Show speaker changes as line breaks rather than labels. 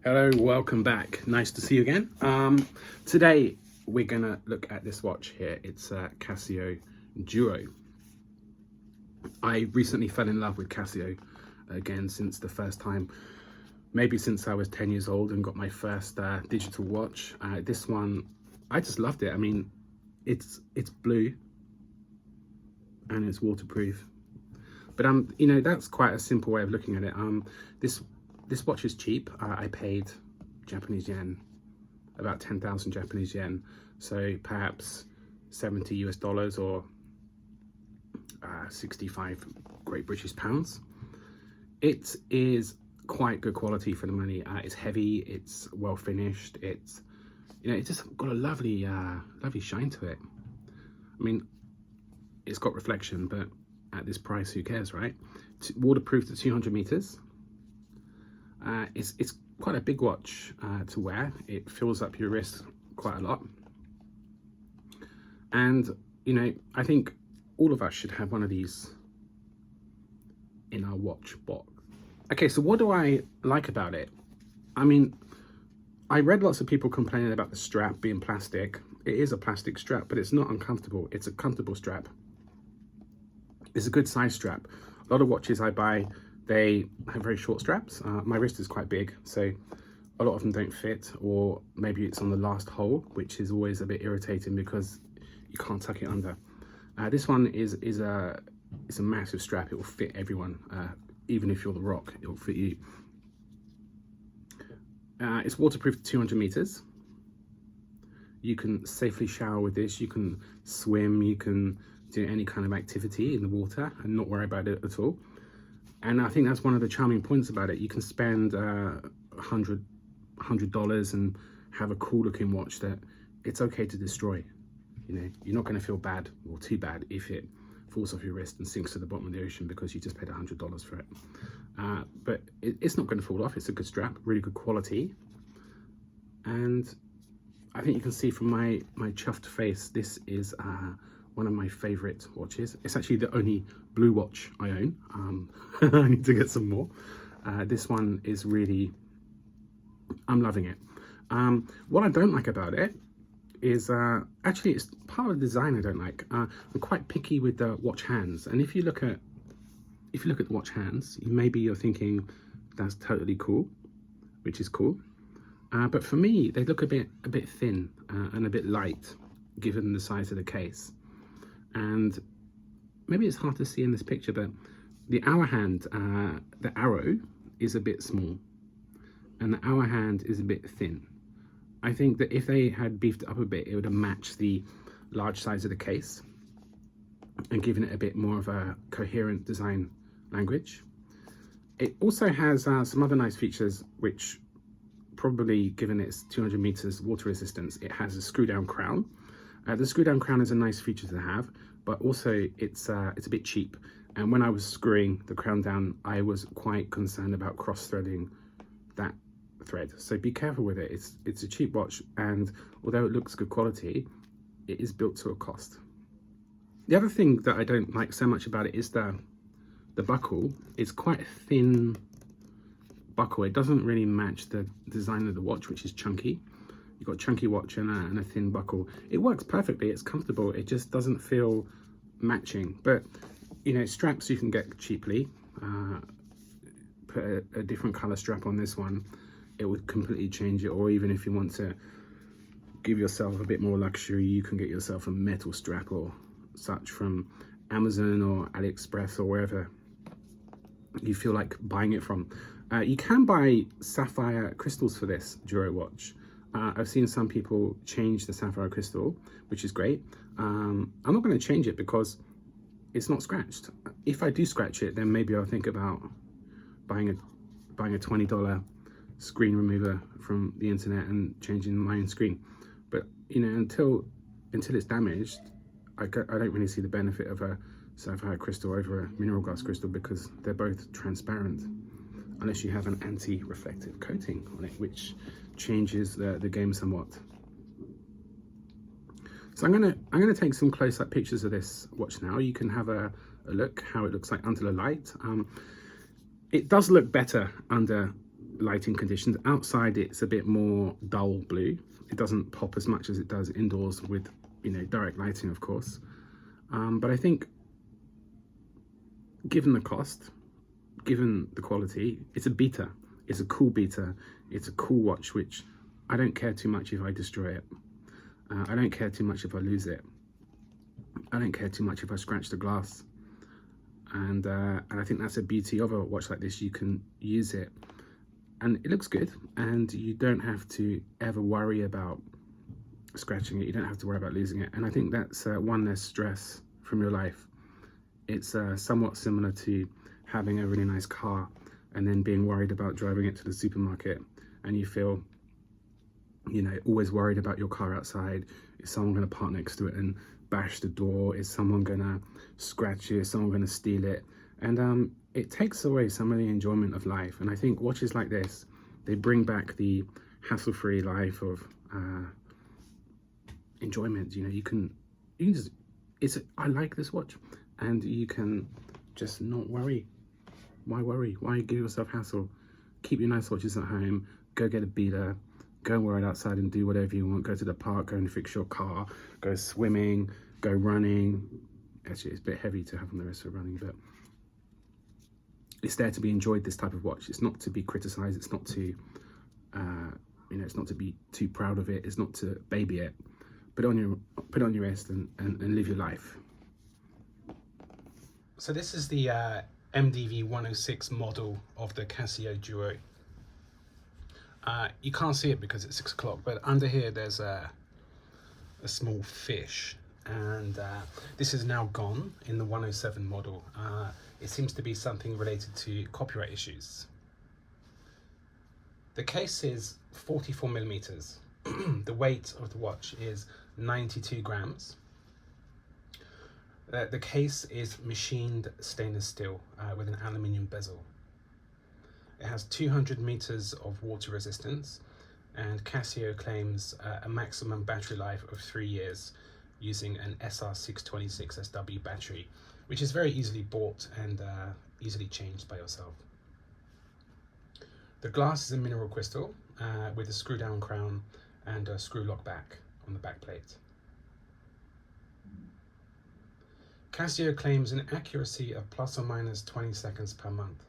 Hello, welcome back. Nice to see you again. Today we're gonna look at this watch here. It's Casio Duro. I recently fell in love with Casio again since the first time, maybe since I was 10 years old and got my first digital watch. This one, I just loved it. I mean, it's blue and it's waterproof. But you know, that's quite a simple way of looking at it. This watch is cheap. I paid Japanese yen, about 10,000 Japanese yen, so perhaps 70 US dollars or 65 Great British pounds. It is quite good quality for the money. It's heavy, it's well finished, it's, you know, it's just got a lovely shine to it. I mean, it's got reflection, but at this price, who cares, right? Waterproof to 200 meters. It's quite a big watch to wear. It fills up your wrist quite a lot. And, you know, I think all of us should have one of these in our watch box. Okay, so what do I like about it? I mean, I read lots of people complaining about the strap being plastic. It is a plastic strap, but it's not uncomfortable. It's a comfortable strap. It's a good size strap. A lot of watches I buy, they have very short straps. My wrist is quite big, so a lot of them don't fit, or maybe it's on the last hole, which is always a bit irritating because you can't tuck it under. This one is a massive strap. It will fit everyone, even if you're the Rock, it will fit you. It's waterproof to 200 meters. You can safely shower with this. You can swim. You can do any kind of activity in the water and not worry about it at all. And I think that's one of the charming points about it. You can spend $100 and have a cool looking watch that it's okay to destroy. You know, you're not going to feel bad or too bad if it falls off your wrist and sinks to the bottom of the ocean because you just paid $100 for it. But it's not going to fall off. It's a good strap, really good quality. And I think you can see from my chuffed face, this is one of my favorite watches. It's actually the only blue watch I own. I need to get some more. This one is really, I'm loving it. What I don't like about it is actually it's part of the design I don't like. I'm quite picky with the watch hands, and if you look at the watch hands, maybe you're thinking that's totally cool, which is cool. But for me, they look a bit thin and a bit light, given the size of the case. And maybe it's hard to see in this picture, but the hour hand, the arrow is a bit small and the hour hand is a bit thin. I think that if they had beefed it up a bit, it would have matched the large size of the case and given it a bit more of a coherent design language. It also has some other nice features, which probably, given its 200 meters water resistance, it has a screw down crown. The screw down crown is a nice feature to have, but also it's a bit cheap. And when I was screwing the crown down, I was quite concerned about cross-threading that thread. So be careful with it. It's a cheap watch, and although it looks good quality, it is built to a cost. The other thing that I don't like so much about it is the buckle. It's quite a thin buckle. It doesn't really match the design of the watch, which is chunky. You've got a chunky watch and a thin buckle. It works perfectly, it's comfortable, it just doesn't feel matching. But, you know, straps you can get cheaply. Put a different color strap on this one, it would completely change it. Or even if you want to give yourself a bit more luxury, you can get yourself a metal strap or such from Amazon or AliExpress or wherever you feel like buying it from. You can buy sapphire crystals for this Duro watch. I've seen some people change the sapphire crystal, which is great. I'm not going to change it because it's not scratched. If I do scratch it, then maybe I'll think about buying a $20 screen remover from the internet and changing my own screen. But, you know, until it's damaged, I don't really see the benefit of a sapphire crystal over a mineral glass crystal, because they're both transparent, unless you have an anti-reflective coating on it, which changes the game somewhat. So I'm gonna take some close-up pictures of this watch now. You can have a look how it looks like under the light. It does look better under lighting conditions. Outside it's a bit more dull blue. It doesn't pop as much as it does indoors with, you know, direct lighting, of course. But I think given the cost, given the quality, it's a beater. It's a cool beater. It's a cool watch, which I don't care too much if I destroy it. I don't care too much if I lose it. I don't care too much if I scratch the glass. And I think that's the beauty of a watch like this. You can use it and it looks good, and you don't have to ever worry about scratching it. You don't have to worry about losing it. And I think that's one less stress from your life. It's somewhat similar to having a really nice car and then being worried about driving it to the supermarket, and you feel, you know, always worried about your car outside. Is someone going to park next to it and bash the door? Is someone going to scratch it? Is someone going to steal it? And it takes away some of the enjoyment of life. And I think watches like this, they bring back the hassle-free life of enjoyment. You know, you can just, I like this watch, and you can just not worry. Why worry? Why give yourself hassle? Keep your nice watches at home. Go get a beater. Go and wear it outside and do whatever you want. Go to the park, go and fix your car, go swimming, go running. Actually, it's a bit heavy to have on the wrist for running, but it's there to be enjoyed, this type of watch. It's not to be criticized. It's not to, you know, it's not to be too proud of it. It's not to baby it. Put it on your wrist and live your life. So this is the MDV 106 model of the Casio Duro. You can't see it because it's 6 o'clock, but under here there's a small fish, and this is now gone in the 107 model. It seems to be something related to copyright issues. The case is 44 millimeters. The weight of the watch is 92 grams. The case is machined stainless steel with an aluminium bezel. It has 200 meters of water resistance, and Casio claims a maximum battery life of 3 years using an SR626SW battery, which is very easily bought and easily changed by yourself. The glass is a mineral crystal with a screw down crown and a screw lock back on the back plate. Casio claims an accuracy of plus or minus 20 seconds per month.